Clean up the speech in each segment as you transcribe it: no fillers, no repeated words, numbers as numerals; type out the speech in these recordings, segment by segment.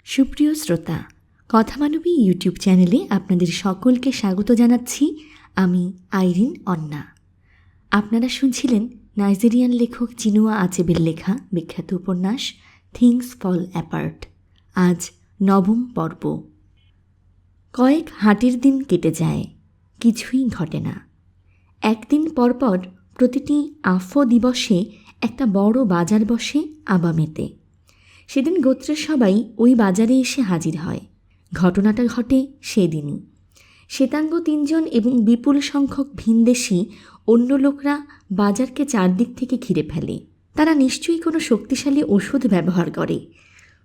সুপ্রিয় শ্রোতা, কথামানবী ইউটিউব চ্যানেলে আপনাদের সকলকে স্বাগত জানাচ্ছি। আমি আইরিন অন্না। আপনারা শুনছিলেন নাইজেরিয়ান লেখক চিনুয়া আচেবের লেখা বিখ্যাত উপন্যাস থিংস ফল অ্যাপার্ট। আজ 9ম পর্ব। কয়েক হাটের দিন কেটে যায়, কিছুই ঘটে না। একদিন পরপর প্রতিটি আফো দিবসে একটা বড় বাজার বসে আবামেতে। সেদিন গোত্রের সবাই ওই বাজারে এসে হাজির হয়। ঘটনাটা ঘটে সেদিনই। শ্বেতাঙ্গ 3 জন এবং বিপুল সংখ্যক ভিনদেশী অন্য লোকরা বাজারকে চারদিক থেকে ঘিরে ফেলে। তারা নিশ্চয়ই কোনো শক্তিশালী ওষুধ ব্যবহার করে।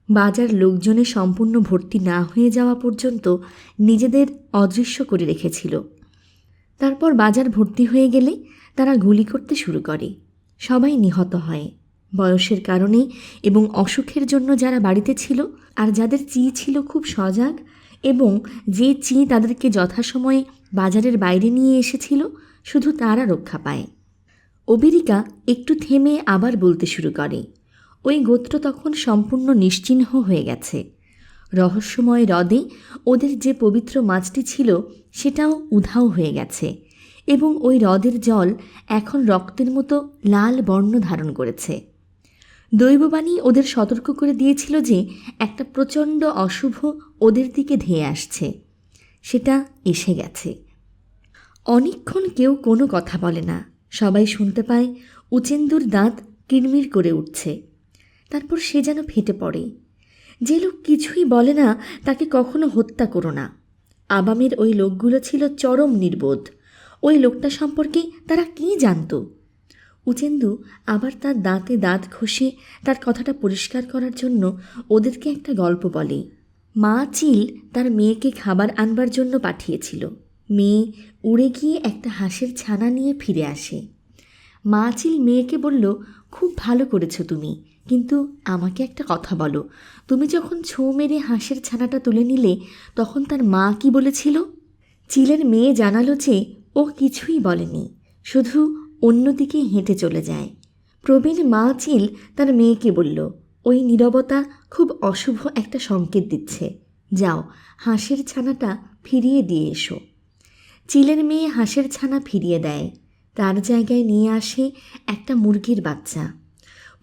বাজার লোকজনে সম্পূর্ণ ভর্তি না হয়ে যাওয়া পর্যন্ত নিজেদের অদৃশ্য করে রেখেছিল। তারপর বাজার ভর্তি হয়ে গেলে তারা গুলি করতে শুরু করে। সবাই নিহত হয়, বয়সের কারণে এবং অসুখের জন্য যারা বাড়িতে ছিল আর যাদের চি ছিল খুব সজাগ এবং যে চি তাদেরকে যথাসময়ে বাজারের বাইরে নিয়ে এসেছিল, শুধু তারা রক্ষা পায়। অবেরিকা একটু থেমে আবার বলতে শুরু করে, ওই গোত্র তখন সম্পূর্ণ নিশ্চিহ্ন হয়ে গেছে। রহস্যময় হ্রদে ওদের যে পবিত্র মাছটি ছিল সেটাও উধাও হয়ে গেছে এবং ওই হ্রদের জল এখন রক্তের মতো লাল বর্ণ ধারণ করেছে। দৈববাণী ওদের সতর্ক করে দিয়েছিল যে একটা প্রচণ্ড অশুভ ওদের দিকে ধেয়ে আসছে। সেটা এসে গেছে। অনেকক্ষণ কেউ কোনো কথা বলে না। সবাই শুনতে পায় উচেন্দুর দাঁত কিরমির করে উঠছে। তারপর সে যেন ফেটে পড়ে। যে লোক কিছুই বলে না তাকে কখনো হত্যা করো না। আবামের ওই লোকগুলো ছিল চরম নির্বোধ। ওই লোকটা সম্পর্কে তারা কী জানত? উচেন্দু আবার তার দাঁতে দাঁত ঘষে তার কথাটা পরিষ্কার করার জন্য ওদেরকে একটা গল্প বলে। মা চিল তার মেয়েকে খাবার আনবার জন্য পাঠিয়েছিল। মেয়ে উড়ে গিয়ে একটা হাঁসের ছানা নিয়ে ফিরে আসে। মা চিল মেয়েকে বলল, খুব ভালো করেছো তুমি, কিন্তু আমাকে একটা কথা বলো, তুমি যখন ছোঁ মেরে হাঁসের ছানাটা তুলে নিলে তখন তার মা কি বলেছিল? চিলের মেয়ে জানালো যে ও কিছুই বলেনি, শুধু অন্যদিকে হেঁটে চলে যায়। প্রবীণ মা চিল তার মেয়েকে বলল, ওই নীরবতা খুব অশুভ একটা সংকেত দিচ্ছে, যাও হাঁসের ছানাটা ফিরিয়ে দিয়ে এসো। চিলের মেয়ে হাঁসের ছানা ফিরিয়ে দেয়। তার জায়গায় নিয়ে আসে একটা মুরগির বাচ্চা।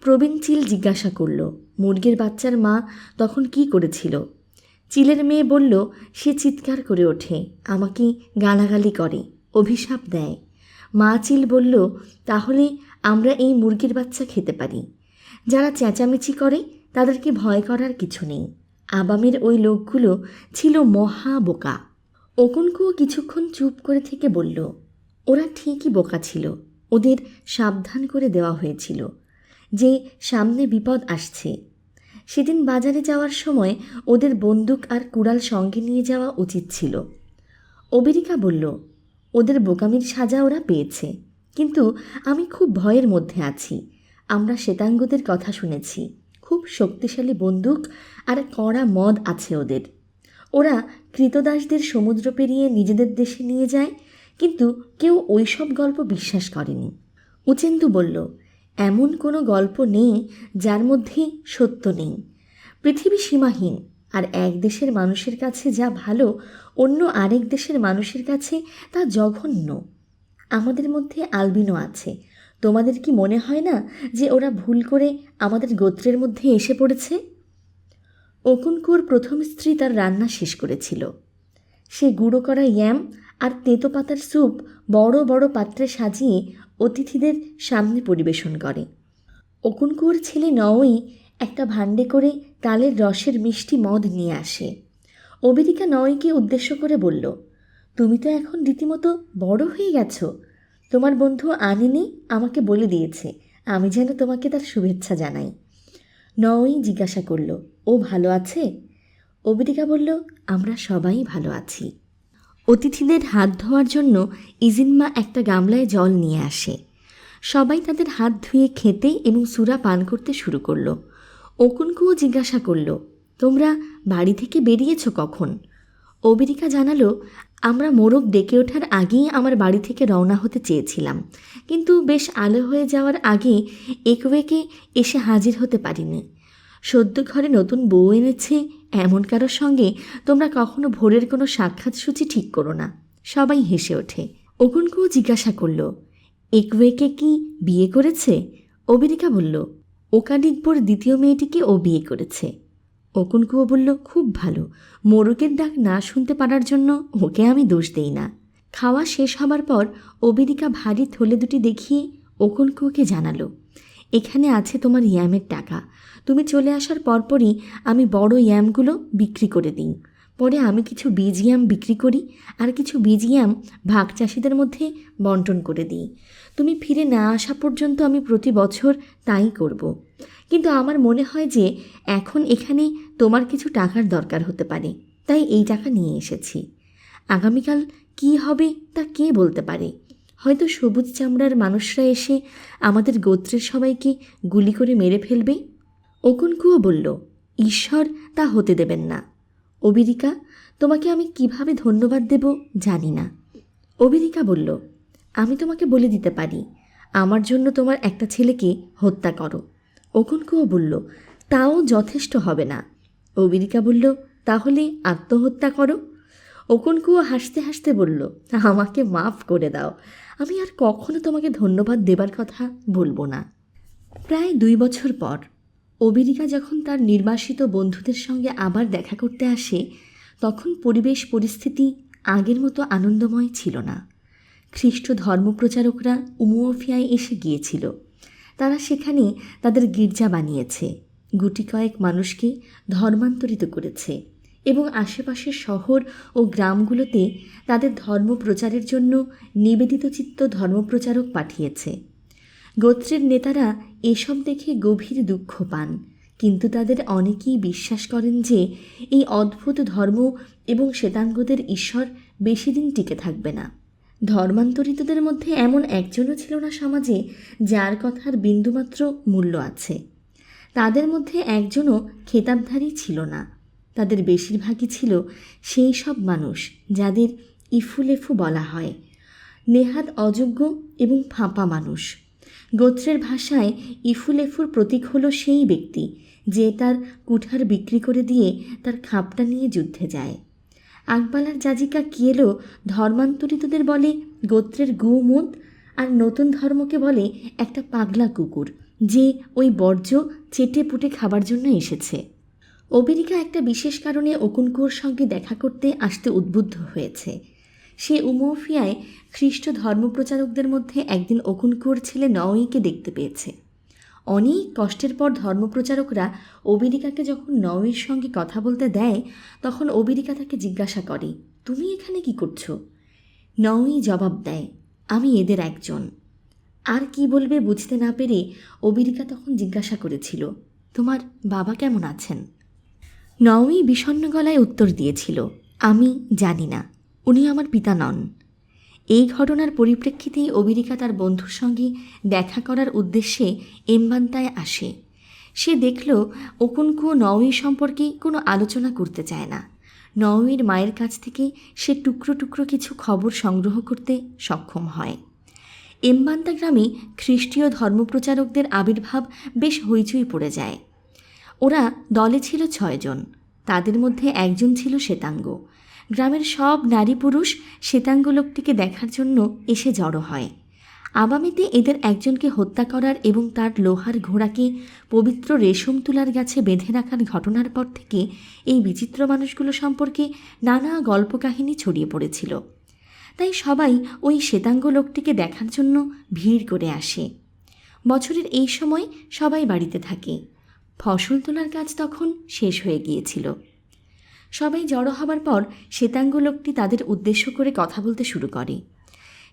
প্রবীণ চিল জিজ্ঞাসা করল, মুরগির বাচ্চার মা তখন কি করেছিল? চিলের মেয়ে বলল, সে চিৎকার করে ওঠে, আমাকে গালাগালি করে, অভিশাপ দেয়। মা চিল বলল, তাহলে আমরা এই মুরগির বাচ্চা খেতে পারি। যারা চেঁচামেচি করে তাদেরকে ভয় করার কিছু নেই। আবামের ওই লোকগুলো ছিল মহা বোকা। ওকুনকুও কিছুক্ষণ চুপ করে থেকে বলল, ওরা ঠিকই বোকা ছিল। ওদের সাবধান করে দেওয়া হয়েছিল যে সামনে বিপদ আসছে। সেদিন বাজারে যাওয়ার সময় ওদের বন্দুক আর কুড়াল সঙ্গে নিয়ে যাওয়া উচিত ছিল। অবেরিকা বলল, ওদের বোকামির সাজা ওরা পেয়েছে, কিন্তু আমি খুব ভয়ের মধ্যে আছি। আমরা শ্বেতাঙ্গদের কথা শুনেছি, খুব শক্তিশালী বন্দুক আর কড়া মদ আছে ওদের। ওরা কৃতদাসদের সমুদ্র পেরিয়ে নিজেদের দেশে নিয়ে যায়, কিন্তু কেউ ওই সব গল্প বিশ্বাস করেনি। উচেন্দু বলল, এমন কোনো গল্প নেই যার মধ্যে সত্য নেই। পৃথিবী সীমাহীন, আর এক দেশের মানুষের কাছে যা ভালো অন্য আরেক দেশের মানুষের কাছে তা জঘন্য। আমাদের মধ্যে আলবিনো আছে। তোমাদের কি মনে হয় না যে ওরা ভুল করে আমাদের গোত্রের মধ্যে এসে পড়েছে? ওকুনকুর প্রথম স্ত্রী তার রান্না শেষ করেছিল। সে গুঁড়ো করা ইয়াম আর তেতো পাতার স্যুপ বড় বড় পাত্রে সাজিয়ে অতিথিদের সামনে পরিবেশন করে। ওকুনকুর ছেলে নওই একটা ভাণ্ডে করে তালের রসের মিষ্টি মদ নিয়ে আসে। অবেরিকা নওইকে উদ্দেশ্য করে বলল, তুমি তো এখন রীতিমতো বড় হয়ে গেছো। তোমার বন্ধু আনিনি আমাকে বলে দিয়েছে আমি যেন তোমাকে তার শুভেচ্ছা জানাই। নওই জিজ্ঞাসা করল, ও ভালো আছে? অবেরিকা বলল, আমরা সবাই ভালো আছি। অতিথিদের হাত ধোয়ার জন্য ইজিনমা একটা গামলায় জল নিয়ে আসে। সবাই তাদের হাত ধুয়ে খেতে এবং সুরা পান করতে শুরু করল। ওকুনকুও জিজ্ঞাসা করল, তোমরা বাড়ি থেকে বেরিয়েছ কখন? অবেরিকা জানালো, আমরা মোরগ ডেকে ওঠার আগেই আমার বাড়ি থেকে রওনা হতে চেয়েছিলাম, কিন্তু বেশ আলো হয়ে যাওয়ার আগে একওয়েকে এসে হাজির হতে পারিনি। সদ্য ঘরে নতুন বউ এনেছে এমন কারোর সঙ্গে তোমরা কখনো ভোরের কোনো সাক্ষাৎ সূচি ঠিক করো না। সবাই হেসে ওঠে। ওকুনকুও জিজ্ঞাসা করল, একুয়েকে কি বিয়ে করেছে? অবিরিকা বলল, ওকাডিকবোর দ্বিতীয় মেয়েটিকে ও বিয়ে করেছে। ওকুনকুও বলল, খুব ভালো। মোরগের ডাক না শুনতে পারার জন্য ওকে আমি দোষ দেই না। খাওয়া শেষ হবার পর অবিরিকা ভারী থলে দুটি দেখিয়ে ওকুনকুওকে জানালো, এখানে আছে তোমার ইয়ামের টাকা। তুমি চলে আসার পরপরই আমি বড় ইয়ামগুলো বিক্রি করে দিই। পরে আমি কিছু বীজ ইয়াম বিক্রি করি, আর কিছু বীজ ইয়াম ভাগ চাষিদের মধ্যে বন্টন করে দিই। তুমি ফিরে না আসা পর্যন্ত আমি প্রতি বছর তাই করব। কিন্তু আমার মনে হয় যে এখন এখানে তোমার কিছু টাকার দরকার হতে পারে, তাই এই টাকা নিয়ে এসেছি। আগামীকাল কি হবে তা কে বলতে পারে? হয়তো সবুজ চামড়ার মানুষরা এসে আমাদের গোত্রের সবাইকে গুলি করে মেরে ফেলবে। ওকুনকুও বলল, ঈশ্বর তা হতে দেবেন না। অবিরিকা, তোমাকে আমি কিভাবে ধন্যবাদ দেব জানি না। অবিরিকা বলল, আমি তোমাকে বলে দিতে পারি, আমার জন্য তোমার একটা ছেলেকে হত্যা করো। ওকুনকুও বলল, তাও যথেষ্ট হবে না। অবিরিকা বলল, তাহলে আত্মহত্যা করো। ওকুনকুও হাসতে হাসতে বলল, আমাকে মাফ করে দাও, আমি আর কখনো তোমাকে ধন্যবাদ দেবার কথা বলবো না। প্রায় 2 বছর পর অবিরিকা যখন তার নির্বাসিত বন্ধুদের সঙ্গে আবার দেখা করতে আসে, তখন পরিবেশ পরিস্থিতি আগের মতো আনন্দময় ছিল না। খ্রিস্ট ধর্মপ্রচারকরা উমুওফিয়ায় এসে গিয়েছিল। তারা সেখানে তাদের গির্জা বানিয়েছে, গুটি কয়েক মানুষকে ধর্মান্তরিত করেছে এবং আশেপাশের শহর ও গ্রামগুলোতে তাদের ধর্মপ্রচারের জন্য নিবেদিতচিত্ত ধর্মপ্রচারক পাঠিয়েছে। গোত্রের নেতারা এসব দেখে গভীর দুঃখ পান, কিন্তু তাদের অনেকেই বিশ্বাস করেন যে এই অদ্ভুত ধর্ম এবং শ্বেতাঙ্গদের ঈশ্বর বেশি দিন টিকে থাকবে না। ধর্মান্তরিতদের মধ্যে এমন একজনও ছিল না সমাজে যার কথার বিন্দুমাত্র মূল্য আছে। তাদের মধ্যে একজনও খেতাবধারী ছিল না। তাদের বেশিরভাগই ছিল সেই সব মানুষ যাদের ইফুলেফু বলা হয়, নেহাত অযোগ্য এবং ফাঁপা মানুষ। গোত্রের ভাষায় ইফুলেফুর প্রতীক হলো সেই ব্যক্তি যে তার কুঠার বিক্রি করে দিয়ে তার খাপটা নিয়ে যুদ্ধে যায়। আকবালার যাজিকা কিয়েলো ধর্মান্তরিতদের বলে গোত্রের গুমুদ, আর নতুন ধর্মকে বলে একটা পাগলা কুকুর যে ওই বর্জ্য চেটে পুটে খাবার জন্য এসেছে। অবিরিকা একটা বিশেষ কারণে ওকুনকুওর সঙ্গে দেখা করতে আসতে উদ্বুদ্ধ হয়েছে। সে উমোফিয়ায় খ্রিস্ট ধর্মপ্রচারকদের মধ্যে একদিন ওকুনকুওর ছেলে নওয়িকে দেখতে পেয়েছে। অনেক কষ্টের পর ধর্মপ্রচারকরা অবিরিকাকে যখন নওয়ির সঙ্গে কথা বলতে দেয়, তখন অবিরিকা তাকে জিজ্ঞাসা করে, তুমি এখানে কি করছো? নওয়ি জবাব দেয়, আমি এদের একজন। আর কি বলবে বুঝতে না পেরে অবিরিকা তখন জিজ্ঞাসা করেছিল, তোমার বাবা কেমন আছেন? নওয়ি বিষণ্ণ গলায় উত্তর দিয়েছিল, আমি জানি না, উনি আমার পিতা নন। এই ঘটনার পরিপ্রেক্ষিতেই অবিরিকা তার বন্ধুর সঙ্গে দেখা করার উদ্দেশ্যে এমবান্তায় আসে। সে দেখল ওকুনকুও নওয়ি সম্পর্কে কোনো আলোচনা করতে চায় না। নওয়ির মায়ের কাছ থেকে সে টুকরো টুকরো কিছু খবর সংগ্রহ করতে সক্ষম হয়। এমবান্তা গ্রামে খ্রিস্টীয় ধর্মপ্রচারকদের আবির্ভাব বেশ হইচই পড়ে যায়। ওরা দলে ছিল 6 জন, তাদের মধ্যে একজন ছিল শ্বেতাঙ্গ। গ্রামের সব নারী পুরুষ শ্বেতাঙ্গ লোকটিকে দেখার জন্য এসে জড়ো হয়। আবামিতে এদের একজনকে হত্যা করার এবং তার লোহার ঘোড়াকে পবিত্র রেশম তুলার গাছে বেঁধে রাখার ঘটনার পর থেকে এই বিচিত্র মানুষগুলো সম্পর্কে নানা গল্পকাহিনী ছড়িয়ে পড়েছিল। তাই সবাই ওই শ্বেতাঙ্গ লোকটিকে দেখার জন্য ভিড় করে আসে। বছরের এই সময় সবাই বাড়িতে থাকে। ফসল তোলার কাজ তখন শেষ হয়ে গিয়েছিল। সবাই জড়ো হবার পর শ্বেতাঙ্গ লোকটি তাদের উদ্দেশ্য করে কথা বলতে শুরু করে।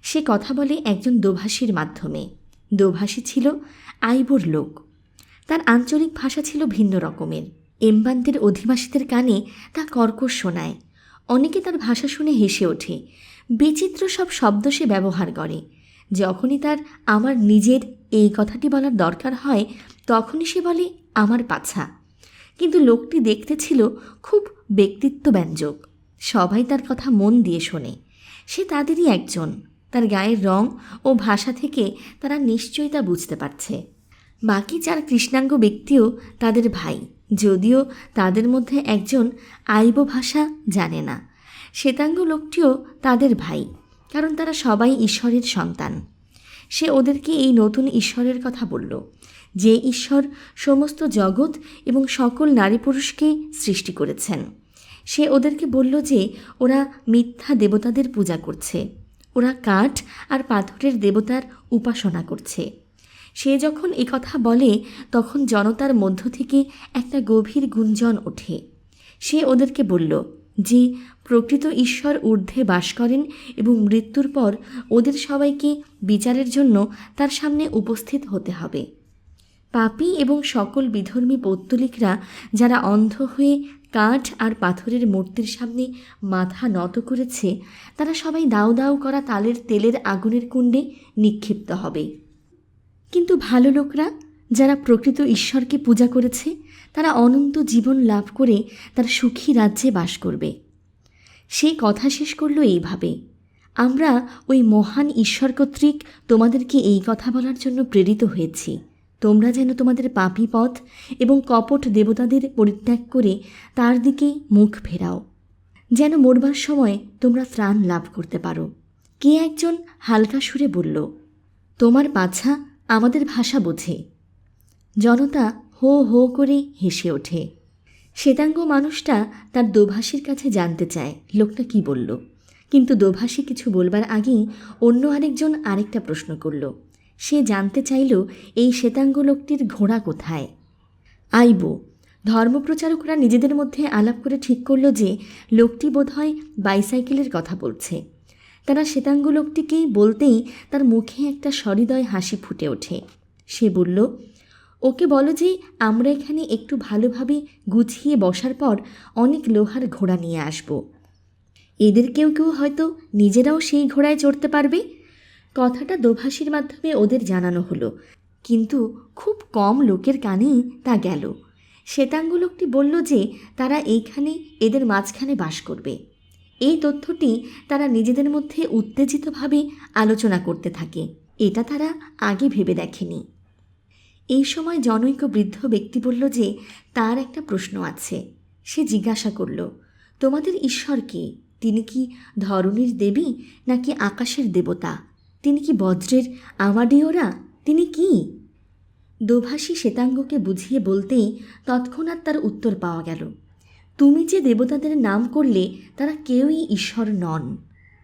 সে কথা বলে একজন দোভাষীর মাধ্যমে। দোভাষী ছিল আইবোর লোক। তার আঞ্চলিক ভাষা ছিল ভিন্ন রকমের। এমবান্তের অধিবাসীদের কানে তা কর্কশ শোনায়। অনেকে তার ভাষা শুনে হেসে ওঠে। বিচিত্র সব শব্দ সে ব্যবহার করে। যখনই তার আমার নিজের এই কথাটি বলার দরকার হয়, তখনই সে বলে আমার পাছা। কিন্তু লোকটি দেখতে ছিল খুব ব্যক্তিত্বব্যঞ্জক। সবাই তার কথা মন দিয়ে শোনে। সে তাদেরই একজন। তার গায়ের রং ও ভাষা থেকে তারা নিশ্চয়ই তা বুঝতে পারছে। বাকি 4 কৃষ্ণাঙ্গ ব্যক্তিও তাদের ভাই, যদিও তাদের মধ্যে একজন আইবো ভাষা জানে না। শ্বেতাঙ্গ লোকটিও তাদের ভাই, কারণ তারা সবাই ঈশ্বরের সন্তান। সে ওদেরকে এই নতুন ঈশ্বরের কথা বলল, যে ঈশ্বর সমস্ত জগৎ এবং সকল নারী পুরুষকে সৃষ্টি করেছেন। সে ওদেরকে বলল যে ওরা মিথ্যা দেবতাদের পূজা করছে, ওরা কাঠ আর পাথরের দেবতার উপাসনা করছে। সে যখন এ কথা বলে তখন জনতার মধ্য থেকে একটা গভীর গুঞ্জন ওঠে। সে ওদেরকে বলল যে প্রকৃত ঈশ্বর ঊর্ধ্বে বাস করেন এবং মৃত্যুর পর ওদের সবাইকে বিচারের জন্য তার সামনে উপস্থিত হতে হবে। পাপী এবং সকল বিধর্মী পৌত্তলিকরা যারা অন্ধ হয়ে কাঠ আর পাথরের মূর্তির সামনে মাথা নত করেছে, তারা সবাই দাউ দাউ করা তালের তেলের আগুনের কুণ্ডে নিক্ষিপ্ত হবে। কিন্তু ভালো লোকরা, যারা প্রকৃত ঈশ্বরকে পূজা করেছে, তারা অনন্ত জীবন লাভ করে তার সুখী রাজ্যে বাস করবে। সে কথা শেষ করল এইভাবে, আমরা ওই মহান ঈশ্বর কর্তৃক তোমাদেরকে এই কথা বলার জন্য প্রেরিত হয়েছি, তোমরা যেন তোমাদের পাপী পথ এবং কপট দেবতাদের পরিত্যাগ করে তার দিকে মুখ ফেরাও, যেন মরবার সময় তোমরা ত্রাণ লাভ করতে পারো। কে একজন হালকা সুরে বলল, তোমার বাছা আমাদের ভাষা বোঝে। জনতা হো হো করে হেসে ওঠে। শ্বেতাঙ্গ মানুষটা তার দোভাষীর কাছে জানতে চায় লোকটা কি বলল, কিন্তু দোভাষী কিছু বলবার আগেই অন্য আরেকজন আরেকটা প্রশ্ন করল। সে জানতে চাইল এই শ্বেতাঙ্গ লোকটির ঘোড়া কোথায়। আইবো। ধর্মপ্রচারকরা নিজেদের মধ্যে আলাপ করে ঠিক করল যে লোকটি বোধহয় বাইসাইকেলের কথা বলছে। তারা শ্বেতাঙ্গ লোকটিকেই বলতেই তার মুখে একটা সহৃদয় হাসি ফুটে ওঠে। সে বলল, ওকে বলো যে আমরা এখানে একটু ভালোভাবে গুছিয়ে বসার পর অনেক লোহার ঘোড়া নিয়ে আসব। এদের কেউ কেউ হয়তো নিজেরাও সেই ঘোড়ায় চড়তে পারবে। কথাটা দোভাষীর মাধ্যমে ওদের জানানো হলো, কিন্তু খুব কম লোকের কানেই তা গেল। শ্বেতাঙ্গ লোকটি বলল যে তারা এইখানে এদের মাঝখানে বাস করবে। এই তথ্যটি তারা নিজেদের মধ্যে উত্তেজিতভাবে আলোচনা করতে থাকে। এটা তারা আগে ভেবে দেখেনি। এই সময় জনৈক বৃদ্ধ ব্যক্তি বলল যে তার একটা প্রশ্ন আছে। সে জিজ্ঞাসা করল, তোমাদের ঈশ্বর কে? তিনি কি ধরণীর দেবী নাকি আকাশের দেবতা? তিনি কি বজ্রের আমাডিওরা? তিনি কি? দোভাষী শ্বেতাঙ্গকে বুঝিয়ে বলতেই তৎক্ষণাৎ তার উত্তর পাওয়া গেল। তুমি যে দেবতাদের নাম করলে তারা কেউই ঈশ্বর নন,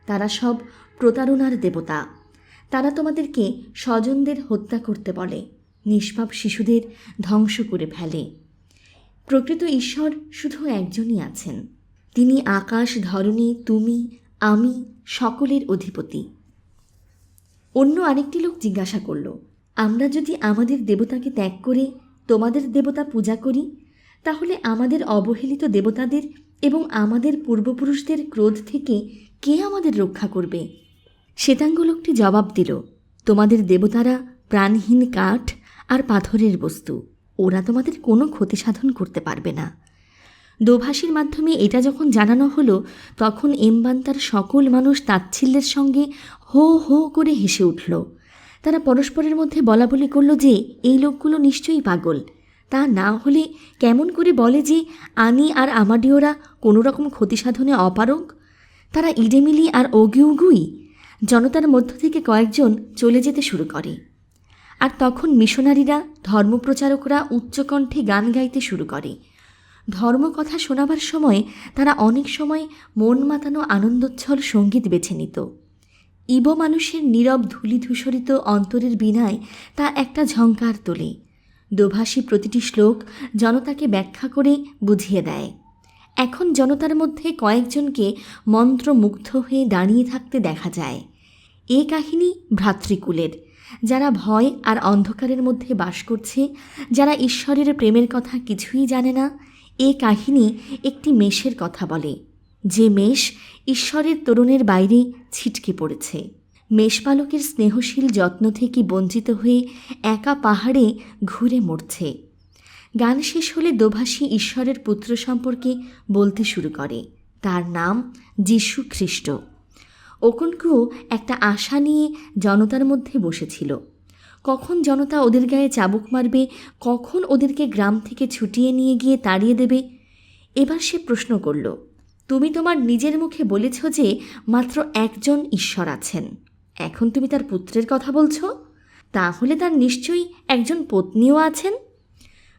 তারা সব প্রতারণার দেবতা। তারা তোমাদেরকে স্বজনদের হত্যা করতে বলে, নিষ্পাপ শিশুদের ধ্বংস করে ফেলে। প্রকৃত ঈশ্বর শুধু একজনই আছেন, তিনি আকাশ, ধরণী, তুমি, আমি সকলের অধিপতি। অন্য আরেকটি লোক জিজ্ঞাসা করল, আমরা যদি আমাদের দেবতাকে ত্যাগ করে তোমাদের দেবতা পূজা করি, তাহলে আমাদের অবহেলিত দেবতাদের এবং আমাদের পূর্বপুরুষদের ক্রোধ থেকে কে আমাদের রক্ষা করবে? শ্বেতাঙ্গ লোকটি জবাব দিল, তোমাদের দেবতারা প্রাণহীন কাঠ আর পাথরের বস্তু, ওরা তোমাদের কোনো ক্ষতি সাধন করতে পারবে না। দোভাষীর মাধ্যমে এটা যখন জানানো হলো, তখন এমবান্তার সকল মানুষ তাচ্ছিল্যের সঙ্গে হো হো করে হেসে উঠল। তারা পরস্পরের মধ্যে বলা বলি করল যে এই লোকগুলো নিশ্চয়ই পাগল। তা না হলে কেমন করে বলে যে আনি আর আমাডিওরা কোনো রকম ক্ষতি সাধনে অপারগ? তারা ইডেমিলি আর ওগিউগুই। জনতার মধ্য থেকে কয়েকজন চলে যেতে শুরু করে। আর তখন মিশনারিরা, ধর্মপ্রচারকরা উচ্চকণ্ঠে গান গাইতে শুরু করে। ধর্মকথা শোনাবার সময় তারা অনেক সময় মন মাতানো আনন্দোচ্ছল সঙ্গীত বেছে নিত। ইবো মানুষের নীরব ধূলিধূসরিত অন্তরের বীণায় তা একটা ঝঙ্কার তোলে। দোভাষী প্রতিটি শ্লোক জনতাকে ব্যাখ্যা করে বুঝিয়ে দেয়। এখন জনতার মধ্যে কয়েকজনকে মন্ত্রমুগ্ধ হয়ে দাঁড়িয়ে থাকতে দেখা যায়। এ কাহিনী ভ্রাতৃকুলের, যারা ভয় আর অন্ধকারের মধ্যে বাস করছে, যারা ঈশ্বরের প্রেমের কথা কিছুই জানে না। এ কাহিনী একটি মেষের কথা বলে, যে মেষ ঈশ্বরের তোরণের বাইরে ছিটকে পড়েছে। মেষপালকের স্নেহশীল যত্ন থেকে বঞ্চিত হয়ে একা পাহাড়ে ঘুরে মরছে। গান শেষ হলে দোভাষী ঈশ্বরের পুত্র সম্পর্কে বলতে শুরু করে, তার নাম যীশু খ্রিস্ট। ওকনকু একটা আশা নিয়ে জনতার মধ্যে বসেছিল। কখন জনতা ওদের গায়ে চাবুক মারবে, কখন ওদেরকে গ্রাম থেকে ছুটিয়ে নিয়ে গিয়ে তাড়িয়ে দেবে। এবার সে প্রশ্ন করল, তুমি তোমার নিজের মুখে বলেছ যে মাত্র একজন ঈশ্বর আছেন, এখন তুমি তার পুত্রের কথা বলছো, তাহলে তার নিশ্চয়ই একজন পত্নীও আছেন।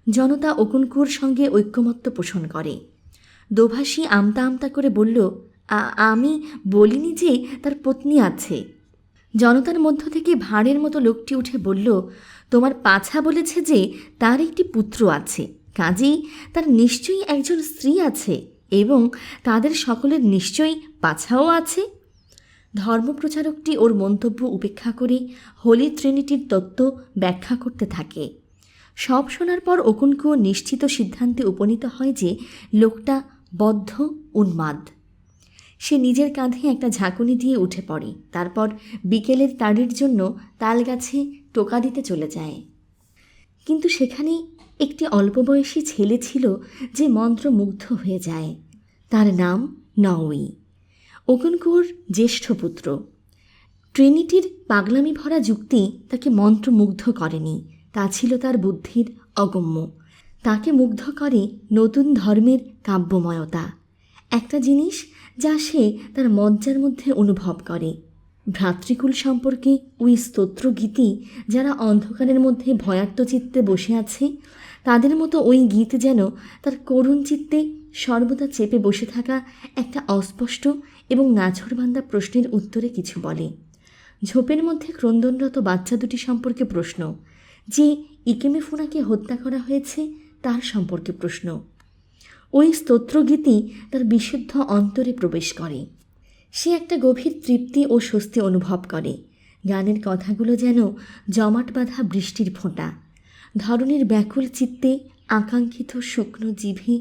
জনতা ওকুনকুর সঙ্গে ঐক্যমত্য পোষণ করে। দোভাষী আমতা আমতা করে বলল, আমি বলিনি যে তার পত্নী আছে। জনতার মধ্য থেকে ভাঁড়ের মতো লোকটি উঠে বলল, তোমার পাছা বলেছে যে তার একটি পুত্র আছে, কাজেই তার নিশ্চয়ই একজন স্ত্রী আছে এবং তাদের সকলের নিশ্চয়ই পাছাও আছে। ধর্মপ্রচারকটি ওর মন্তব্য উপেক্ষা করে হোলি ট্রিনিটির তত্ত্ব ব্যাখ্যা করতে থাকে। সব শোনার পর ওকুনকু নিশ্চিত সিদ্ধান্তে উপনীত হয় যে লোকটা বদ্ধ উন্মাদ। সে নিজের কাঁধে একটা ঝাঁকুনি দিয়ে উঠে পড়ে, তারপর বিকেলের তাড়ির জন্য তাল গাছে টোকা দিতে চলে যায়। কিন্তু সেখানে একটি অল্পবয়সী ছেলে ছিল যে মন্ত্রমুগ্ধ হয়ে যায়। তার নাম নওয়ি, ওকুনকুর জ্যেষ্ঠ পুত্র। ট্রিনিটির পাগলামি ভরা যুক্তি তাকে মন্ত্রমুগ্ধ করেনি, তা ছিল তার বুদ্ধির অগম্য। তাকে মুগ্ধ করে নতুন ধর্মের কাব্যময়তা, একটা জিনিস যা সে তার মজ্জার মধ্যে অনুভব করে। ভ্রাতৃকুল সম্পর্কে ওই স্তোত্রগীতি, যারা অন্ধকারের মধ্যে ভয়ার্ত চিত্তে বসে আছে, তাদের মতো ওই গীত যেন তার করুণ চিত্তে সর্বদা চেপে বসে থাকা একটা অস্পষ্ট এবং নাছোড়বান্দা প্রশ্নের উত্তরে কিছু বলে। ঝোপের মধ্যে ক্রন্দনরত বাচ্চা দুটি সম্পর্কে প্রশ্ন, যে ইকেমেফুনাকে হত্যা করা হয়েছে তার সম্পর্কে প্রশ্ন। ওই স্তোত্রগীতি তার বিশুদ্ধ অন্তরে প্রবেশ করে। সে একটা গভীর তৃপ্তি ও স্বস্তি অনুভব করে। গানের কথাগুলো যেন জমাট বাঁধা বৃষ্টির ফোঁটা, ধরনের ব্যাকুল চিত্তে আকাঙ্ক্ষিত শুকনো জিভে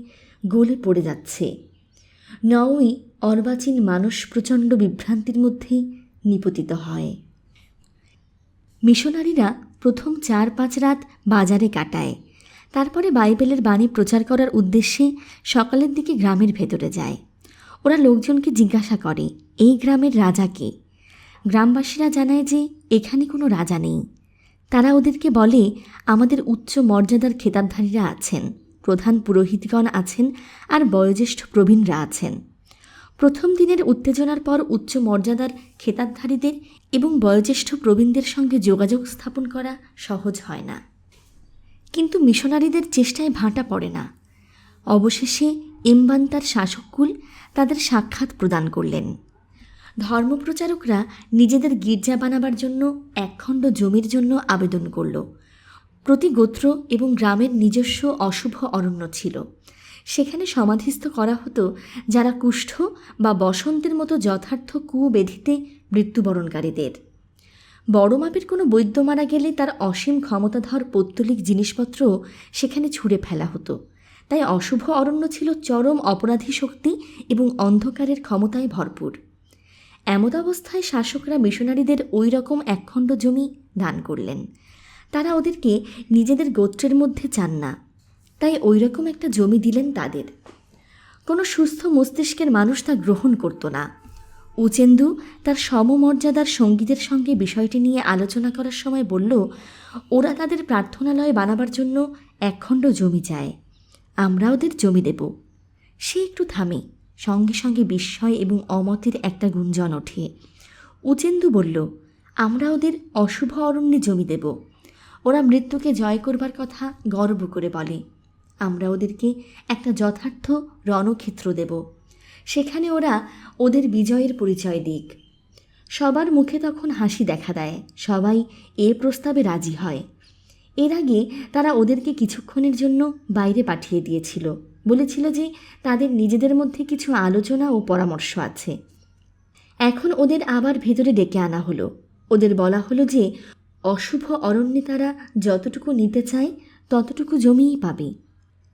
গলে পড়ে যাচ্ছে। নওই অর্বাচীন মানুষ প্রচণ্ড বিভ্রান্তির মধ্যে নিপতিত হয়। মিশনারিরা প্রথম 4-5 রাত বাজারে কাটায়, তারপরে বাইবেলের বাণী প্রচার করার উদ্দেশ্যে সকালের দিকে গ্রামের ভেতরে যায়। ওরা লোকজনকে জিজ্ঞাসা করে, এই গ্রামের রাজা কে? গ্রামবাসীরা জানায় যে এখানে কোনো রাজা নেই। তারা ওদেরকে বলে, আমাদের উচ্চ মর্যাদার খেতাবধারীরা আছেন, প্রধান পুরোহিতগণ আছেন, আর বয়োজ্যেষ্ঠ প্রবীণরা আছেন। প্রথম দিনের উত্তেজনার পর উচ্চ মর্যাদার খেতাবধারীদের এবং বয়োজ্যেষ্ঠ প্রবীণদের সঙ্গে যোগাযোগ স্থাপন করা সহজ হয় না। কিন্তু মিশনারিদের চেষ্টায় ভাঁটা পড়ে না। অবশেষে এমবান্তার শাসককুল তাদের সাক্ষাৎ প্রদান করলেন। ধর্মপ্রচারকরা নিজেদের গির্জা বানাবার জন্য একখণ্ড জমির জন্য আবেদন করল। প্রতি গোত্র এবং গ্রামের নিজস্ব অশুভ অরণ্য ছিল। সেখানে সমাধিস্থ করা হতো যারা কুষ্ঠ বা বসন্তের মতো যথার্থ কুব্যাধিতে মৃত্যুবরণকারীদের। বড় মাপের কোনো বৈদ্য মারা গেলে তার অসীম ক্ষমতাধর পৌত্তলিক জিনিসপত্র সেখানে ছুঁড়ে ফেলা হতো। তাই অশুভ অরণ্য ছিল চরম অপরাধী শক্তি এবং অন্ধকারের ক্ষমতায় ভরপুর। এমত অবস্থায় শাসকরা মিশনারিদের ওই রকম একখণ্ড জমি দান করলেন। তারা ওদেরকে নিজেদের গোত্রের মধ্যে চান না, তাই ওই রকম একটা জমি দিলেন তাদের। কোনো সুস্থ মস্তিষ্কের মানুষ তা গ্রহণ করত না। উচেন্দু তার সমমর্যাদার সঙ্গীদের সঙ্গে বিষয়টি নিয়ে আলোচনা করার সময় বলল, ওরা তাদের প্রার্থনালয় বানাবার জন্য একখণ্ড জমি চায়, আমরা ওদের জমি দেব। সে একটু থামে, সঙ্গে সঙ্গে বিস্ময় এবং অমতের একটা গুঞ্জন ওঠে। উচেন্দু বলল, আমরা ওদের অশুভ অরণ্যে জমি দেব। ওরা মৃত্যুকে জয় করবার কথা গর্ব করে বলে। আমরা ওদেরকে একটা যথার্থ রণক্ষেত্র দেব, সেখানে ওরা ওদের বিজয়ের পরিচয় দিক। সবার মুখে তখন হাসি দেখা দেয়, সবাই এ প্রস্তাবে রাজি হয়। এর আগে তারা ওদেরকে কিছুক্ষণের জন্য বাইরে পাঠিয়ে দিয়েছিল, বলেছিল যে তাদের নিজেদের মধ্যে কিছু আলোচনা ও পরামর্শ আছে। এখন ওদের আবার ভেতরে ডেকে আনা হলো। ওদের বলা হলো যে অশুভ অরণ্যে তারা যতটুকু নিতে চায় ততটুকু জমিই পাবে।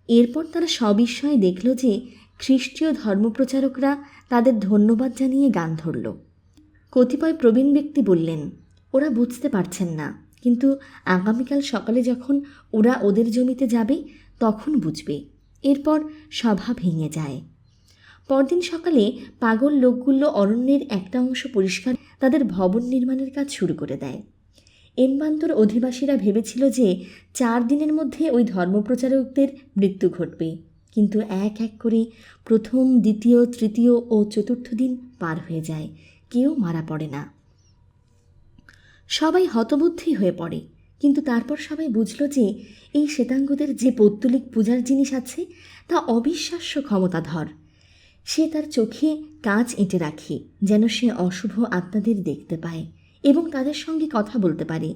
এরপর তারা সবিস্ময়ে দেখল যে খ্রিস্টীয় ধর্মপ্রচারকরা তাদের ধন্যবাদ জানিয়ে গান ধরল। কতিপয় প্রবীণ ব্যক্তি বললেন, ওরা বুঝতে পারছেন না, কিন্তু আগামীকাল সকালে যখন ওরা ওদের জমিতে যাবে তখন বুঝবে। এরপর সভা ভেঙে যায়। পরদিন সকালে পাগল লোকগুলো অরণ্যের একটা অংশ পরিষ্কার তাদের ভবন নির্মাণের কাজ শুরু করে দেয়। এমবান্তর অধিবাসীরা ভেবেছিল যে 4 দিনের মধ্যে ওই ধর্মপ্রচারকদের মৃত্যু ঘটবে, কিন্তু এক এক করে প্রথম, দ্বিতীয়, তৃতীয় ও চতুর্থ দিন পার হয়ে যায়, কেউ মারা পড়ে না। সবাই হতবুদ্ধি হয়ে পড়ে, কিন্তু তারপর সবাই বুঝল যে এই শ্বেতাঙ্গদের যে পৌত্তলিক পূজার জিনিস আছে তা অবিশ্বাস্য ক্ষমতাধর। সে তার চোখে কাঁচ এঁটে রাখে যেন সে অশুভ আত্মাদের দেখতে পায় এবং তাদের সঙ্গে কথা বলতে পারে।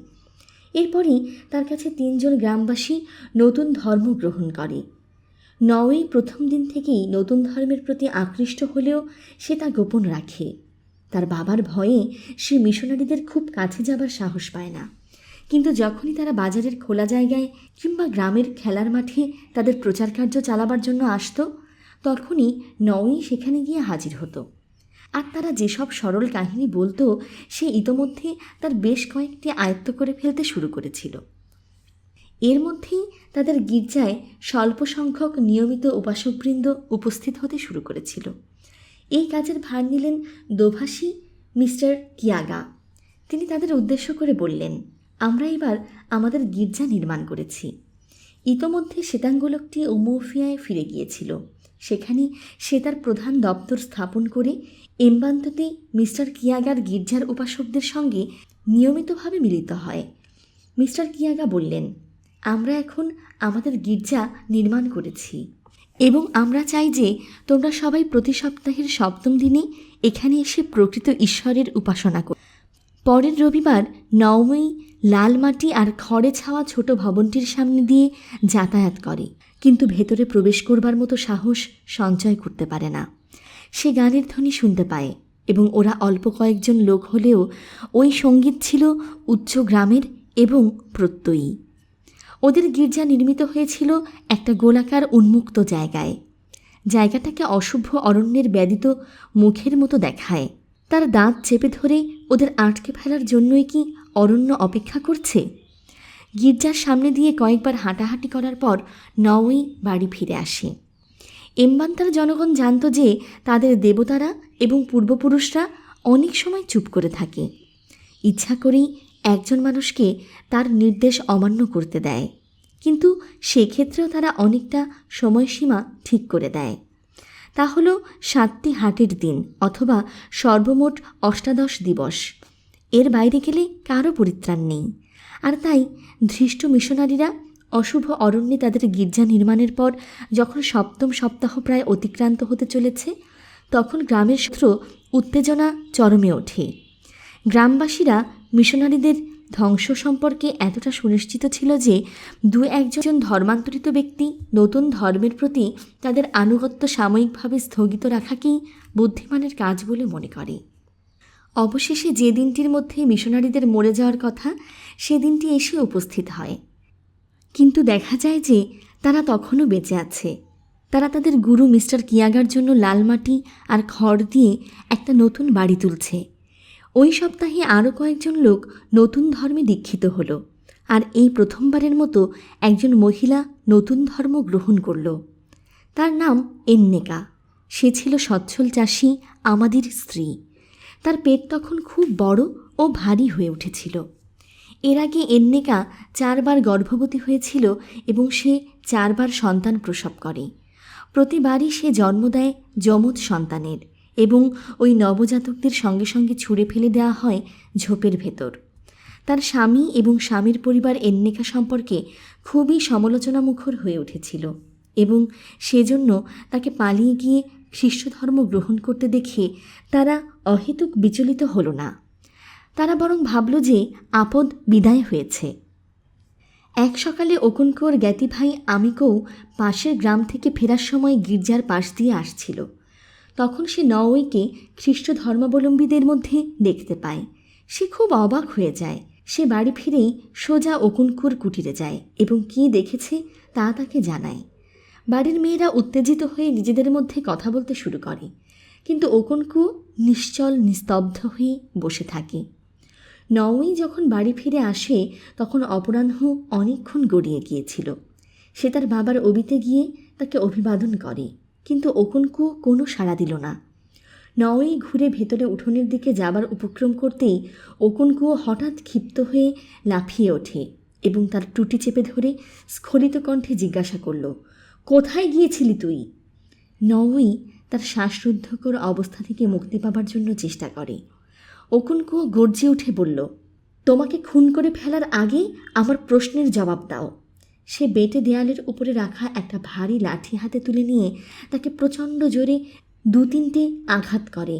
এরপরই তার কাছে 3 জন গ্রামবাসী নতুন ধর্ম গ্রহণ করে। নওয়ে প্রথম দিন থেকেই নতুন ধর্মের প্রতি আকৃষ্ট হলেও সে তা গোপন রাখে। তার বাবার ভয়ে সে মিশনারিদের খুব কাছে যাবার সাহস পায় না, কিন্তু যখনই তারা বাজারের খোলা জায়গায় কিংবা গ্রামের খেলার মাঠে তাদের প্রচার কার্য চালাবার জন্য আসত, তখনই নওয়ে সেখানে গিয়ে হাজির হতো। আর তারা যেসব সরল কাহিনী বলতো সে ইতোমধ্যে তার বেশ কয়েকটি আয়ত্ত করে ফেলতে শুরু করেছিল। এর মধ্যেই তাদের গির্জায় স্বল্প সংখ্যক নিয়মিত উপাসকবৃন্দ উপস্থিত হতে শুরু করেছিল। এই কাজের ভার নিলেন দোভাষী মিস্টার কিয়াগা। তিনি তাদের উদ্দেশ্য করে বললেন, আমরা এবার আমাদের গির্জা নির্মাণ করেছি। ইতোমধ্যে শ্বেতাঙ্গ লোকটি উমৌফিয়ায় ফিরে গিয়েছিল। সেখানে সে তার প্রধান দপ্তর স্থাপন করে এমবান্ততে মিস্টার কিয়াগার গির্জার উপাসকদের সঙ্গে নিয়মিতভাবে মিলিত হয়। মিস্টার কিয়াগা বললেন, আমরা এখন আমাদের গির্জা নির্মাণ করেছি এবং আমরা চাই যে তোমরা সবাই প্রতি সপ্তাহের 7ম দিনে এখানে এসে প্রকৃত ঈশ্বরের উপাসনা করো। পরের রবিবার নওমী লাল মাটি আর খড়ে ছাওয়া ছোট ভবনটির সামনে দিয়ে যাতায়াত করে, কিন্তু ভেতরে প্রবেশ করবার মতো সাহস সঞ্চয় করতে পারে না। সে গানের ধ্বনি শুনতে পায় এবং ওরা অল্প কয়েকজন লোক হলেও ওই সঙ্গীত ছিল উচ্চ গ্রামের এবং প্রত্যয়ী। ওদের গির্জা নির্মিত হয়েছিল একটা গোলাকার উন্মুক্ত জায়গায়। জায়গাটাকে অশুভ অরণ্যের ব্যাধিত মুখের মতো দেখায়। তার দাঁত চেপে ধরে ওদের আটকে ফেলার জন্যই কি অরণ্য অপেক্ষা করছে? গির্জার সামনে দিয়ে কয়েকবার হাঁটাহাঁটি করার পর নওয়ে বাড়ি ফিরে আসে। এমবান্তার জনগণ জানত যে তাদের দেবতারা এবং পূর্বপুরুষরা অনেক সময় চুপ করে থাকে, ইচ্ছা করেই একজন মানুষকে তার নির্দেশ অমান্য করতে দেয়, কিন্তু সেক্ষেত্রেও তারা অনেকটা সময়সীমা ঠিক করে দেয়। তা হলো 7টি হাটের দিন অথবা সর্বমোট 18 দিবস। এর বাইরে গেলে কারও পরিত্রাণ নেই। আর তাই ধৃষ্ট মিশনারিরা অশুভ অরণ্যে তাদের গির্জা নির্মাণের পর যখন 7ম সপ্তাহ প্রায় অতিক্রান্ত হতে চলেছে, তখন গ্রামের উত্তেজনা চরমে ওঠে। গ্রামবাসীরা মিশনারিদের ধ্বংস সম্পর্কে এতটা সুনিশ্চিত ছিল যে 2-1 ধর্মান্তরিত ব্যক্তি নতুন ধর্মের প্রতি তাদের আনুগত্য সাময়িকভাবে স্থগিত রাখাকেই বুদ্ধিমানের কাজ বলে মনে করে। অবশেষে যে দিনটির মধ্যে মিশনারিদের মরে যাওয়ার কথা, সে দিনটি এসে উপস্থিত হয়। কিন্তু দেখা যায় যে তারা তখনও বেঁচে আছে। তারা তাদের গুরু মিস্টার কিয়াগার জন্য লাল মাটি আর খড় দিয়ে একটা নতুন বাড়ি তুলছে। ওই সপ্তাহে আরও কয়েকজন লোক নতুন ধর্মে দীক্ষিত হলো, আর এই প্রথমবারের মতো একজন মহিলা নতুন ধর্ম গ্রহণ করল। তার নাম এন্নেকা। সে ছিল সচ্ছল চাষি আমাদের স্ত্রী। তার পেট তখন খুব বড় ও ভারী হয়ে উঠেছিল। এর আগে এন্নেকা 4 বার গর্ভবতী হয়েছিল এবং সে 4 বার সন্তান প্রসব করে। প্রতিবারই সে জন্ম দেয় যমজ সন্তানের এবং ওই নবজাতকদের সঙ্গে সঙ্গে ছুঁড়ে ফেলে দেওয়া হয় ঝোপের ভেতর। তার স্বামী এবং স্বামীর পরিবার এন্নেকা সম্পর্কে খুবই সমালোচনামুখর হয়ে উঠেছিল এবং সেজন্য তাকে পালিয়ে গিয়ে খ্রিস্ট ধর্ম গ্রহণ করতে দেখে তারা অহেতুক বিচলিত হল না। তারা বরং ভাবল যে আপদ বিদায় হয়েছে। এক সকালে ওকুনকোর জ্ঞাতি ভাই আমিকোও পাশের গ্রাম থেকে ফেরার সময় গির্জার পাশ দিয়ে আসছিল। তখন সে নওয়েকে খ্রিস্ট ধর্মাবলম্বীদের মধ্যে দেখতে পায়। সে খুব অবাক হয়ে যায়। সে বাড়ি ফিরেই সোজা ওকুনকোর কুটিরে যায় এবং কী দেখেছে তা তাকে জানায়। বাড়ির মেয়েরা উত্তেজিত হয়ে নিজেদের মধ্যে কথা বলতে শুরু করে, কিন্তু ওকুনকো নিশ্চল নিস্তব্ধ হয়ে বসে থাকে। নওয়ে যখন বাড়ি ফিরে আসে তখন অপরাহ্ন অনেকক্ষণ গড়িয়ে গিয়েছিল। সে তার বাবার অবিতে গিয়ে তাকে অভিবাদন করে, কিন্তু ওকুনকো কোনো সাড়া দিল না। নওই ঘুরে ভেতরে উঠোনের দিকে যাবার উপক্রম করতেই ওকুনকুয়ো হঠাৎ ক্ষিপ্ত হয়ে লাফিয়ে ওঠে এবং তার টুটি চেপে ধরে স্খলিত কণ্ঠে জিজ্ঞাসা করল, কোথায় গিয়েছিলি তুই? নওই তার শ্বাসরুদ্ধকর অবস্থা থেকে মুক্তি পাবার জন্য চেষ্টা করে। ওকুনকুয়ো গর্জে উঠে বলল, তোমাকে খুন করে ফেলার আগে আমার প্রশ্নের জবাব দাও। সে বেটে দেয়ালের উপরে রাখা একটা ভারী লাঠি হাতে তুলে নিয়ে তাকে প্রচণ্ড জোরে 2-3টে আঘাত করে।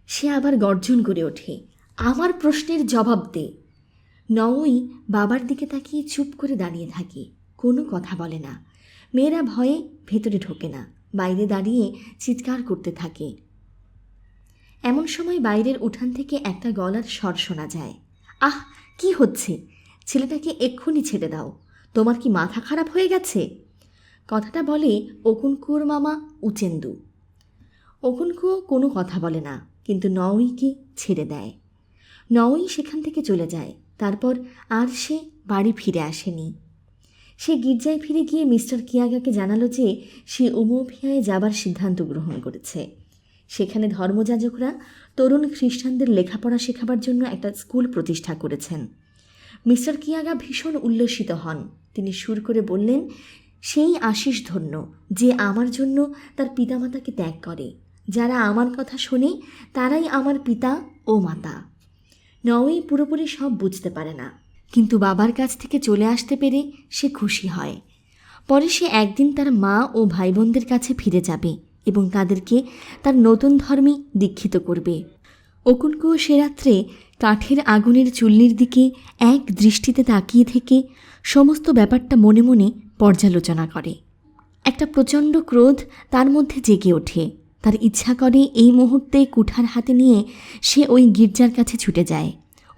সে আবার গর্জন করে ওঠে, আমার প্রশ্নের জবাব দে। নওই বাবার দিকে তাকিয়ে চুপ করে দাঁড়িয়ে থাকে, কোনো কথা বলে না। মেয়েরা ভয়ে ভেতরে ঢোকে না, বাইরে দাঁড়িয়ে চিৎকার করতে থাকে। এমন সময় বাইরের উঠান থেকে একটা গলার স্বর শোনা যায়, আহ, কি হচ্ছে? ছেলেটাকে এক্ষুনি ছেড়ে দাও, তোমার কি মাথা খারাপ হয়ে গেছে? কথাটা বলে ওকুনকুয়োর মামা উচেন্দু। ওকুনকুয়ো কোনো কথা বলে না, কিন্তু নওইকে ছেড়ে দেয়। নওই সেখান থেকে চলে যায়। তারপর আর সে বাড়ি ফিরে আসেনি। সে গির্জায় ফিরে গিয়ে মিস্টার কিয়াগাকে জানালো যে সে উমোফিয়ায় যাবার সিদ্ধান্ত গ্রহণ করেছে। সেখানে ধর্মযাজকরা তরুণ খ্রিস্টানদের লেখাপড়া শেখাবার জন্য একটা স্কুল প্রতিষ্ঠা করেছেন। মিস্টার কিয়াগা ভীষণ উল্লসিত হন। তিনি সুর করে বললেন, সেই আশিস ধন্য যে আমার জন্য তার পিতামাতাকে ত্যাগ করে। যারা আমার কথা শোনে তারাই আমার পিতা ও মাতা। নওই পুরোপুরি সব বুঝতে পারে না, কিন্তু বাবার কাছ থেকে চলে আসতে পেরে সে খুশি হয়। পরে সে একদিন তার মা ও ভাই বোনদের কাছে ফিরে যাবে এবং তাদেরকে তার নতুন ধর্মে দীক্ষিত করবে। ওকুনকুয়ো সে রাত্রে কাঠের আগুনের চুল্লির দিকে এক দৃষ্টিতে তাকিয়ে থেকে সমস্ত ব্যাপারটা মনে মনে পর্যালোচনা করে। একটা প্রচণ্ড ক্রোধ তার মধ্যে জেগে ওঠে। তার ইচ্ছা করে এই মুহূর্তে কুঠার হাতে নিয়ে সে ওই গির্জার কাছে ছুটে যায়,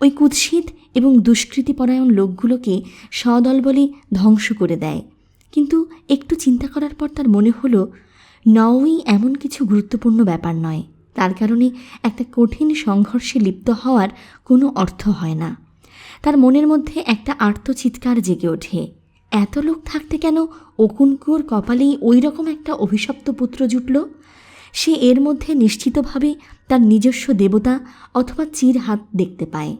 ওই কুৎসিত এবং দুষ্কৃতিপরায়ণ লোকগুলোকে সদলবলে ধ্বংস করে দেয়। কিন্তু একটু চিন্তা করার পর তার মনে হলো, নওই এমন কিছু গুরুত্বপূর্ণ ব্যাপার নয়। তার কারণে একটা কঠিন সংঘর্ষে লিপ্ত হওয়ার কোনো অর্থ হয় না। তার মনের মধ্যে একটা আর্তচিৎকার জেগে ওঠে, এত লোক থাকতে কেন ওকুনকুয়োর কপালেই ওই রকম একটা অভিশপ্ত পুত্র জুটল? সে এর মধ্যে নিশ্চিতভাবে তার নিজস্ব দেবতা অথবা চির হাত দেখতে পায়।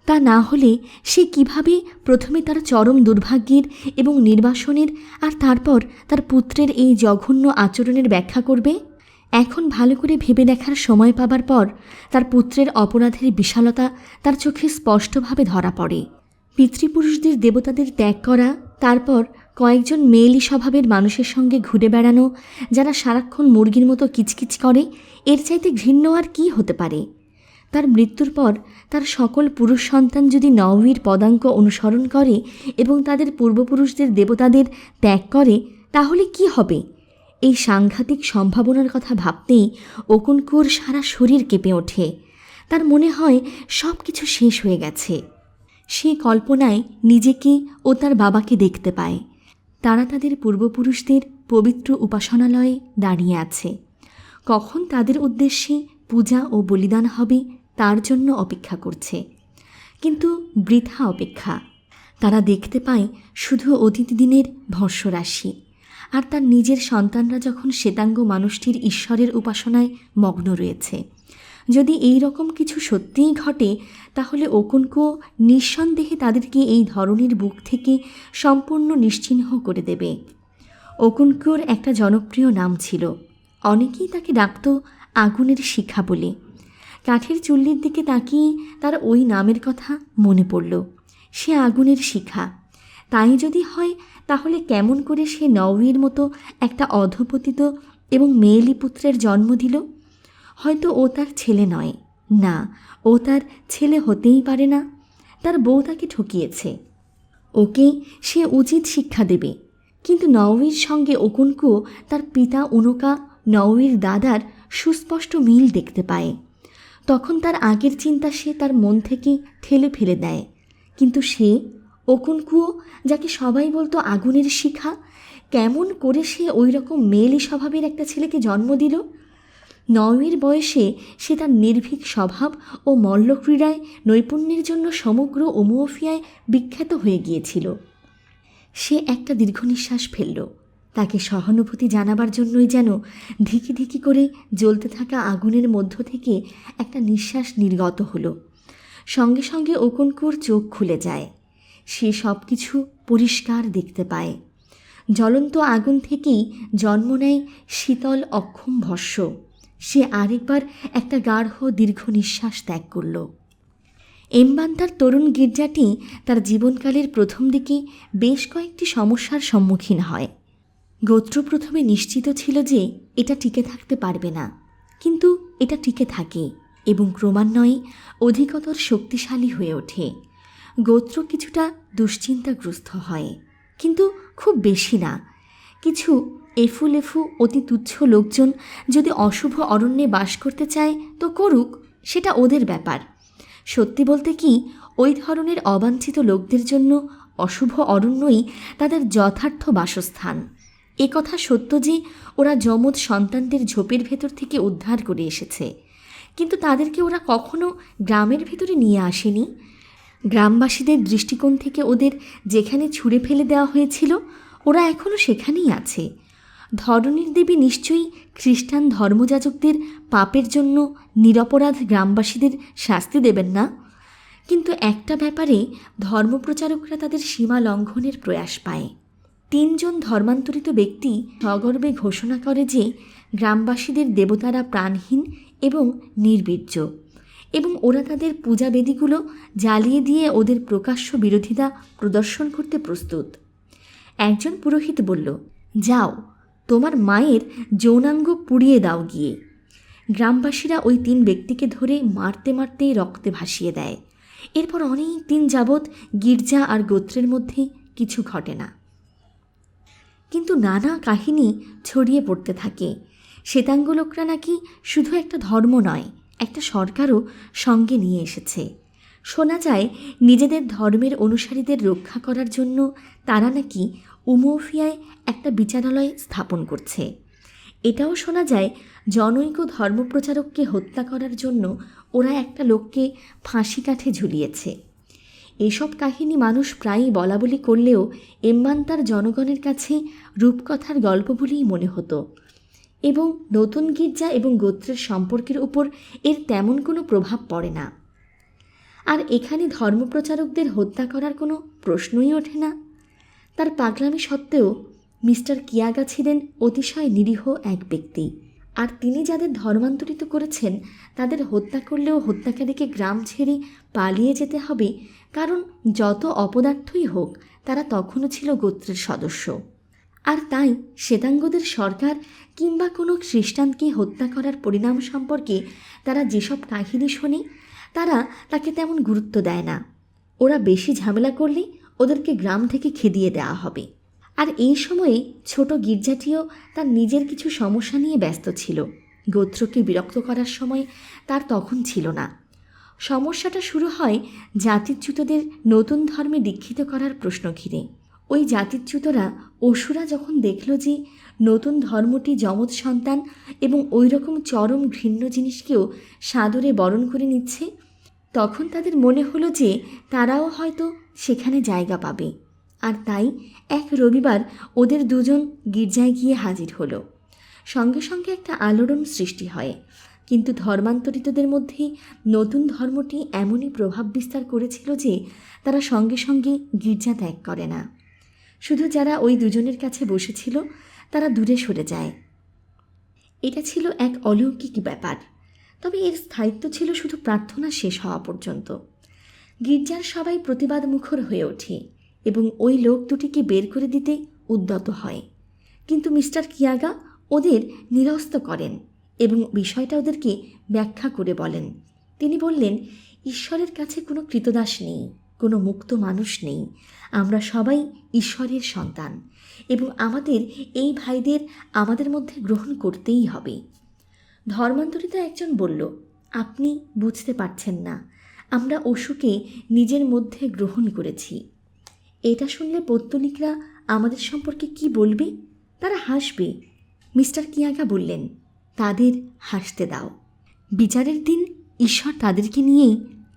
তা না হলে সে কিভাবে প্রথমে তার চরম দুর্ভাগ্যের এবং নির্বাসনের আর তারপর তার পুত্রের এই জঘন্য আচরণের ব্যাখ্যা করবে? এখন ভালো করে ভেবে দেখার সময় পাবার পর তার পুত্রের অপরাধের বিশালতা তার চোখে স্পষ্টভাবে ধরা পড়ে। পিতৃপুরুষদের দেবতাদের ত্যাগ করা, তারপর কয়েকজন মেয়েলি স্বভাবের মানুষের সঙ্গে ঘুরে বেড়ানো যারা সারাক্ষণ মুরগির মতো কিচকিচ করে, এর চাইতে ঘৃণ্য আর কী হতে পারে? তার মৃত্যুর পর তার সকল পুরুষ সন্তান যদি নওয়ির পদাঙ্ক অনুসরণ করে এবং তাদের পূর্বপুরুষদের দেবতাদের ত্যাগ করে, তাহলে কি হবে? এই সাংঘাতিক সম্ভাবনার কথা ভাবতেই ওকুনকুয়োর সারা শরীর কেঁপে ওঠে। তার মনে হয় সব কিছু শেষ হয়ে গেছে। সে কল্পনায় নিজেকে ও তার বাবাকে দেখতে পায়। তারা তাদের পূর্বপুরুষদের পবিত্র উপাসনালয়ে দাঁড়িয়ে আছে। কখন তাদের উদ্দেশ্যে পূজা ও বলিদান হবে তার জন্য অপেক্ষা করছে, কিন্তু বৃথা অপেক্ষা। তারা দেখতে পায় শুধু অতীত দিনের ভস্মরাশি। আর তার নিজের সন্তানরা যখন শ্বেতাঙ্গ মানুষটির ঈশ্বরের উপাসনায় মগ্ন রয়েছে। যদি এই রকম কিছু সত্যিই ঘটে, তাহলে ওকুনকুয়ো নিঃসন্দেহে তাদেরকে এই ধরনের বুক থেকে সম্পূর্ণ নিশ্চিহ্ন করে দেবে। ওকুনকুয়োর একটা জনপ্রিয় নাম ছিল, অনেকেই তাকে ডাকত আগুনের শিখা বলে। কাঠের চুল্লির দিকে তাকিয়ে তার ওই নামের কথা মনে পড়ল। সে আগুনের শিখা। তাই যদি হয়, তাহলে কেমন করে সে নওয়ির মতো একটা অধপতিত এবং মেয়েলি পুত্রের জন্ম দিল? হয়তো ও তার ছেলে নয়, না, ও তার ছেলে হতেই পারে না। তার বউ তাকে ঠকিয়েছে, ওকে সে উচিত শিক্ষা দেবে। কিন্তু নওয়ির সঙ্গে ওকুনকুয়ো তার পিতা উনোকা নওয়ির দাদার সুস্পষ্ট মিল দেখতে পায়। তখন তার আগের চিন্তা সে তার মন থেকে ঠেলে ফেলে দেয়। কিন্তু সে ওকুনকুয়ো, যাকে সবাই বলতো আগুনের শিখা, কেমন করে সে ওই রকম মেয়েলি স্বভাবের একটা ছেলেকে জন্ম দিল? নওয়ির বয়সে সে তার নির্ভীক স্বভাব ও মল্লক্রীড়ায় নৈপুণ্যের জন্য সমগ্র উমোফিয়ায় বিখ্যাত হয়ে গিয়েছিল। সে একটা দীর্ঘ নিঃশ্বাস ফেলল, তাকে সহানুভূতি জানাবার জন্যই যেন ধিকি ধিকি করে জ্বলতে থাকা আগুনের মধ্য থেকে একটা নিঃশ্বাস নির্গত হলো। সঙ্গে সঙ্গে ওকনকুর চোখ খুলে যায়। সে সব কিছু পরিষ্কার দেখতে পায়। জ্বলন্ত আগুন থেকেই জন্ম নেয় শীতল অক্ষম ভস্ম। সে আরেকবার একটা গাঢ় দীর্ঘ নিঃশ্বাস ত্যাগ করল। এমবান্তার তরুণ গির্জাটি তার জীবনকালের প্রথম দিকে বেশ কয়েকটি সমস্যার সম্মুখীন হয়। গোত্র প্রথমে নিশ্চিত ছিল যে এটা টিকে থাকতে পারবে না, কিন্তু এটা টিকে থাকে এবং ক্রমান্বয়ে অধিকতর শক্তিশালী হয়ে ওঠে। গোত্র কিছুটা দুশ্চিন্তাগ্রস্ত হয়, কিন্তু খুব বেশি না। কিছু এফু অতি তুচ্ছ লোকজন যদি অশুভ অরণ্যে বাস করতে চায় তো করুক, সেটা ওদের ব্যাপার। সত্যি বলতে কি, ওই ধরনের অবাঞ্ছিত লোকদের জন্য অশুভ অরণ্যই তাদের যথার্থ বাসস্থান। এ কথা সত্য যে ওরা যমজ সন্তানদের ঝোপের ভেতর থেকে উদ্ধার করে এসেছে, কিন্তু তাদেরকে ওরা কখনো গ্রামের ভেতরে নিয়ে আসেনি। গ্রামবাসীদের দৃষ্টিকোণ থেকে ওদের যেখানে ছুঁড়ে ফেলে দেওয়া হয়েছিল ওরা এখনও সেখানেই আছে। ধরণীর দেবী নিশ্চয়ই খ্রিস্টান ধর্মযাজকদের পাপের জন্য নিরপরাধ গ্রামবাসীদের শাস্তি দেবেন না, কিন্তু একটা ব্যাপারে ধর্মপ্রচারকরা তাদের সীমা লঙ্ঘনের প্রয়াস পায়। 3 জন ধর্মান্তরিত ব্যক্তি সগর্বে ঘোষণা করে যে গ্রামবাসীদের দেবতারা প্রাণহীন এবং নির্বীর্য, এবং ওরা তাদের পূজাবেদীগুলো জ্বালিয়ে দিয়ে ওদের প্রকাশ্য বিরোধিতা প্রদর্শন করতে প্রস্তুত। একজন পুরোহিত বলল, যাও, তোমার মায়ের যৌনাঙ্গ পুড়িয়ে দাও গিয়ে। গ্রামবাসীরা ওই 3 ব্যক্তিকে ধরে মারতে মারতে রক্তে ভাসিয়ে দেয়। এরপর অনেক দিন যাবৎ গির্জা আর গোত্রের মধ্যে কিছু ঘটে না, কিন্তু নানা কাহিনী ছড়িয়ে পড়তে থাকে। শ্বেতাঙ্গ লোকরা নাকি শুধু একটা ধর্ম নয়, একটা সরকারও সঙ্গে নিয়ে এসেছে। শোনা যায় নিজেদের ধর্মের অনুসারীদের রক্ষা করার জন্য তারা নাকি উমৌফিয়ায় একটা বিচারালয় স্থাপন করছে। এটাও শোনা যায় জনৈক ধর্মপ্রচারককে হত্যা করার জন্য ওরা একটা লোককে ফাঁসি কাঠে ঝুলিয়েছে। এসব কাহিনী মানুষ প্রায়ই বলাবলি করলেও এমবান্তার জনগণের কাছে রূপকথার গল্প বলেই মনে হতো, এবং নতুন গির্জা এবং গোত্রের সম্পর্কের উপর এর তেমন কোনো প্রভাব পড়ে না। আর এখানে ধর্মপ্রচারকদের হত্যা করার কোনো প্রশ্নই ওঠে না। তার পাগলামি সত্ত্বেও মিস্টার কিয়াগা ছিলেন অতিশয় নিরীহ এক ব্যক্তি, আর তিনি যাদের ধর্মান্তরিত করেছেন তাদের হত্যা করলেও হত্যাকারীকে গ্রাম ছেড়ে পালিয়ে যেতে হবে, কারণ যত অপদার্থই হোক তারা তখনও ছিল গোত্রের সদস্য। আর তাই শ্বেতাঙ্গদের সরকার কিংবা কোনো খ্রিস্টানকে হত্যা করার পরিণাম সম্পর্কে তারা যেসব কাহিনী শোনে তারা তাকে তেমন গুরুত্ব দেয় না। ওরা বেশি ঝামেলা করলে ওদেরকে গ্রাম থেকে খেদিয়ে দেওয়া হবে। আর এই সময়ে ছোট গির্জাটিও তার নিজের কিছু সমস্যা নিয়ে ব্যস্ত ছিল। গোত্রকে বিরক্ত করার সময় তার তখন ছিল না। সমস্যাটা শুরু হয় জাতিচ্যুতদের নতুন ধর্মে দীক্ষিত করার প্রশ্ন ঘিরে। ওই জাতিচ্যুতরা অসুরা যখন দেখল যে নতুন ধর্মটি যমজ সন্তান এবং ওই রকম চরম ঘৃণ্য জিনিসকেও সাদরে বরণ করে নিচ্ছে, তখন তাদের মনে হলো যে তারাও হয়তো সেখানে জায়গা পাবে। আর তাই এক রবিবার ওদের 2 জন গির্জায় গিয়ে হাজির হলো। সঙ্গে সঙ্গে একটা আলোড়ন সৃষ্টি হয়, কিন্তু ধর্মান্তরিতদের মধ্যে নতুন ধর্মটি এমনই প্রভাব বিস্তার করেছিল যে তারা সঙ্গে সঙ্গে গির্জা ত্যাগ করে না। শুধু যারা ওই 2 জনের কাছে বসেছিল তারা দূরে সরে যায়। এটা ছিল এক অলৌকিক ব্যাপার, তবে এর স্থায়িত্ব ছিল শুধু প্রার্থনা শেষ হওয়া পর্যন্ত। গির্জার সবাই প্রতিবাদ মুখর হয়ে ওঠে এবং ওই লোক দুটিকে বের করে দিতে উদ্যত হয়, কিন্তু মিস্টার কিয়াগা ওদের নিরস্ত করেন এবং বিষয়টা ওদেরকে ব্যাখ্যা করে বলেন। তিনি বললেন, ঈশ্বরের কাছে কোনো কৃতদাস নেই, কোনো মুক্ত মানুষ নেই। আমরা সবাই ঈশ্বরের সন্তান এবং আমাদের এই ভাইদের আমাদের মধ্যে গ্রহণ করতেই হবে। ধর্মান্তরিত একজন বলল, আপনি বুঝতে পারছেন না, আমরা অসুকে নিজের মধ্যে গ্রহণ করেছি। এটা শুনলে পৌত্তলিকরা আমাদের সম্পর্কে কি বলবে? তারা হাসবে। মিস্টার কিয়াগা বললেন, তাদের হাসতে দাও। বিচারের দিন ঈশ্বর তাদেরকে নিয়েই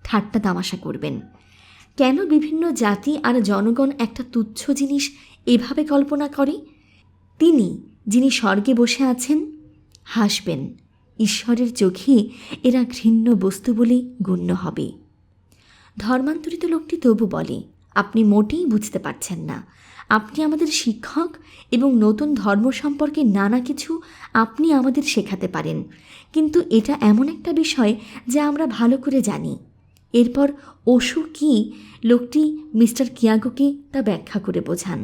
ঠাট্টা তামাশা করবেন। কেন বিভিন্ন জাতি আর জনগণ একটা তুচ্ছ জিনিস এভাবে কল্পনা করে? তিনি যিনি স্বর্গে বসে আছেন হাসবেন। ঈশ্বরের চোখে এরা ঘৃণ্য বস্তু বলে গণ্য হবে। ধর্মান্তরিত লোকটি তবু বলে, আপনি মোটেই বুঝতে পারছেন না। আপনি আমাদের শিক্ষক এবং নতুন ধর্ম সম্পর্কে নানা কিছু আপনি আমাদের শেখাতে পারেন, কিন্তু এটা এমন একটা বিষয় যা আমরা ভালো করে জানি। এরপর ওশু কি লোকটি মিস্টার কিয়াগোকে তা ব্যাখ্যা করে বোঝান।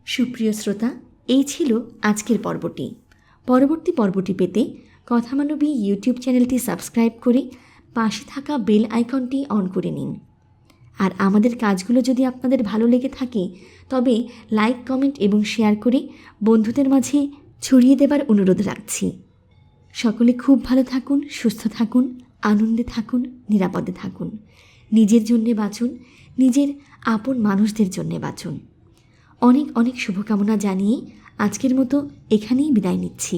সুপ্রিয় শ্রোতা, এই ছিল আজকের পর্বটি। পরবর্তী পর্বটি পেতে কথামানবী ইউটিউব চ্যানেলটি সাবস্ক্রাইব করে পাশে থাকা বেল আইকনটি অন করে নিন। আর আমাদের কাজগুলো যদি আপনাদের ভালো লেগে থাকে তবে লাইক, কমেন্ট এবং শেয়ার করে বন্ধুদের মাঝে ছড়িয়ে দেবার অনুরোধ রাখছি। সকলে খুব ভালো থাকুন, সুস্থ থাকুন, আনন্দে থাকুন, নিরাপদে থাকুন। নিজের জন্যে বাঁচুন, নিজের আপন মানুষদের জন্যে বাঁচুন। অনেক অনেক শুভকামনা জানিয়ে আজকের মতো এখানেই বিদায় নিচ্ছি।